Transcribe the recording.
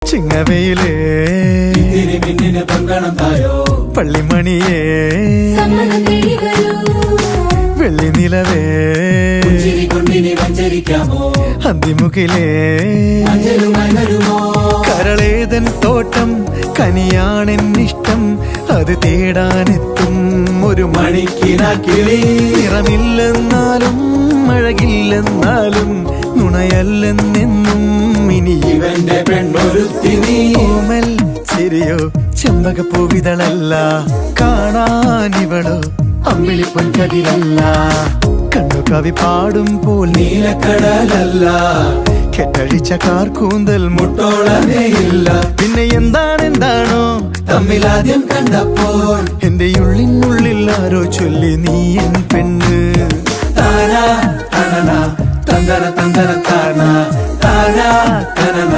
ചിങ്ങവയിലേ പള്ളിമണിയേ വെള്ളി നിലവേ അന്തിമുകിലേ കരളേതൻ തോട്ടം കനിയാണെന്നിഷ്ടം അത് തേടാനെത്തും ഒരു മണിക്കിനാക്കിളി നിറമില്ലെന്നാലും അഴകില്ലെന്നാലും നുണയല്ലെന്നെന്നും ഇനി ഇവന്റെ പെണ്ണൊരുത്തിനീമൽ ശരിയോ ചെമ്പകപ്പൂവിതളല്ല കാണാനിവളോ അമ്പിളിപ്പൊൻകതിരല്ല കണ്ണു കവി പാടും പോൽ നീലക്കടലല്ല കെട്ടഴിച്ച കാർക്കൂന്തൽ മുട്ടോളമേയില്ല പിന്നെ എന്താണെന്താണോ തമ്മിലാദ്യം കണ്ടപ്പോൾ എന്റെ ഉള്ളിനുള്ളിൽ ആരോ ചൊല്ലി നീ എൻ പെണ്ണ് താനാ തനന തന്തന തന്തന താന താനാ തനന